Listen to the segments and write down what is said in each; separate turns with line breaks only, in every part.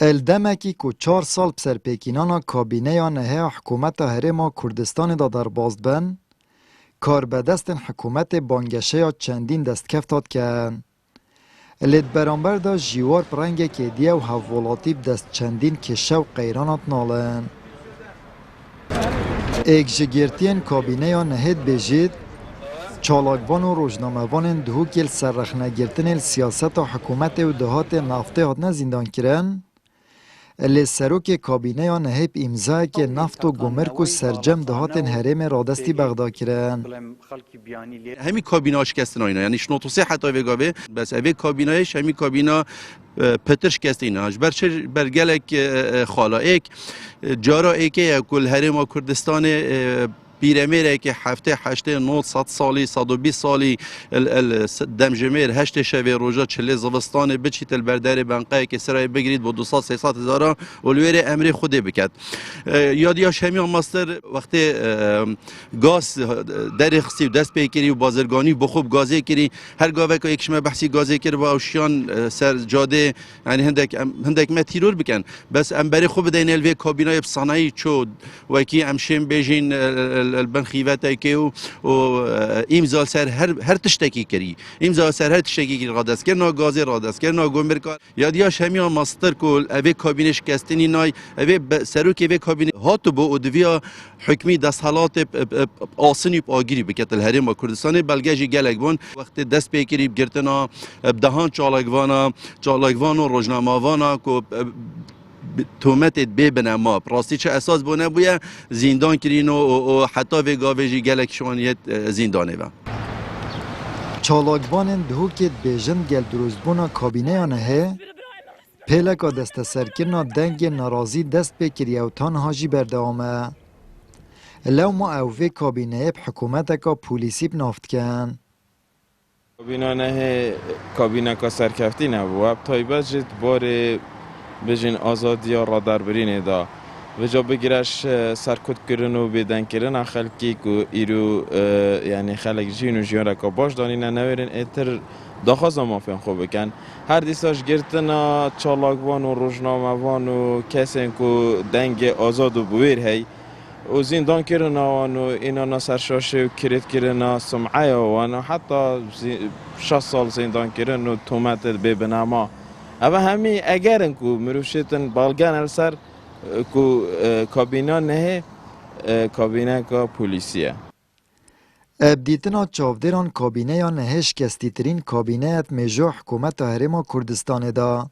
الدمکی که 4 سال بسر پیکینانا کابینه یا نهه حکومت هرما کردستان دا در بازدبن، کار به دست حکومت بانگشه یا چندین دست کفتاد کن. لید برانبر دا جیوار پرنگ که دیه و حوالاتیب دست چندین کشه و قیرانات نالن. ایک جگرتین کابینه یا نهید بجید، چالاکوان و روزنامه‌وان دهوکیل سررخنه گرتن سیاست و حکومت و دهات نفته هاتنه زندان کرن، لی سروک کابینه یا نهیب امضای که نفت و گمرک و سرجم دهاتن حرم رادستی بغدا کرن.
همی کابینه شکستن اینا، یعنی شنوتوسی حتی وگاوه، بس اوی کابینهش همی کابینه پتر شکست اینا. برگلک خالایک جارا ایکه کل حرم کردستان پیرمیره که هفته 8 100 سالی 120 سالی دمجمیر 8 شب روزا 40 زوستان بچیت البردر بنقه که سرای بگیرید با 200 300 هزار اولویر امر خوده بکد. یادیاش همین ماستر وقتی گاز در خسی و دست پیکری و بازرگانی بخوب گازی کری هر گاوه که یکشمه بحثی گازی کر با اوشیان سر جاده یعنی هندک ما تیرور بکن بس ام بری خوب دین الوی کابینای صنایع چود و کی امشیم بیجین البنخیوته که و امضا سر هر تشتکی کری امضا سر هر تشتکی کری رادست کرنا گازی رادست کرنا گمرک یادیاش همین ماستر کول اوی کابینش کستنی نای اوی سروک اوی کابینه هاتو با ادویا حکمی دست حالات آسنی آگیری بکت الهرم کردستان بلگیجی گلگون وقت دست پیکری بگرتنا بدهان چالاگوان و روزنامه‌وانا کو تومت ببنه ما راستی چه اساس بونه بویا زندان کرین و حتی وگاویجی گلک شوانیت زندانه و
چالاکوان دهوکت بیجن گل دروزبونا کابینه یا نهه پیلکا دست سرکرنا دنگ ناراضی دست بکری او تانهاجی بردوامه لو ما اووی کابینه حکومت کا پولیسی بنافت کن
کابینه نه کابینه کا سرکفتی نبود تایبه جد بار بجین آزادی را در برینه دا و جا بگیرش سرکت کردن و بیدن کردن خلکی که ایرو یعنی خلک جین و جیان را که باش دانین نویرین ایتر داخواست مافین خوب بکن هر دیساش گرتنا چالاکوان و روزنامه‌وان و کسی که دنگ آزاد و بویر هی و زندان کردن و اینا سرشاشه و کرد کردن سمعه و حتی 6 سال زندان کردن و تومت ببنما اما همین اگرن که مروشتن بالگان السر که کابینه نه کابینه که پولیسیه
ابدیتنا چاودران کابینه یا نهش کستیترین کابینه ات میجو حکومت هرما کردستان دا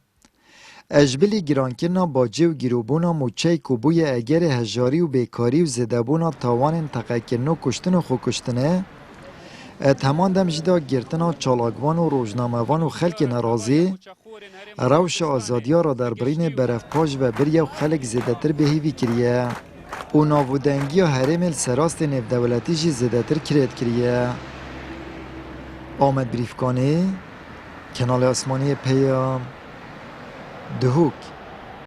اجبلی گرانکرنا باجه و گیروبونا موچه کبوی اگر هجاری و بیکاری و زدبونا تاوان انتقاکرنو کشتن و خوکشتنه ات همان دمجدا گرتنا چالاکوان و روزنامه‌وان و خلک نرازی روش آزادیا را در برین برفپاش و بریا و خلک زیدتر بهیوی کریه و ناودنگی و حرم سراست نفدولتی جی زیدتر کرید کریه آمد بریفکانی کنال آسمانی پیام دهوک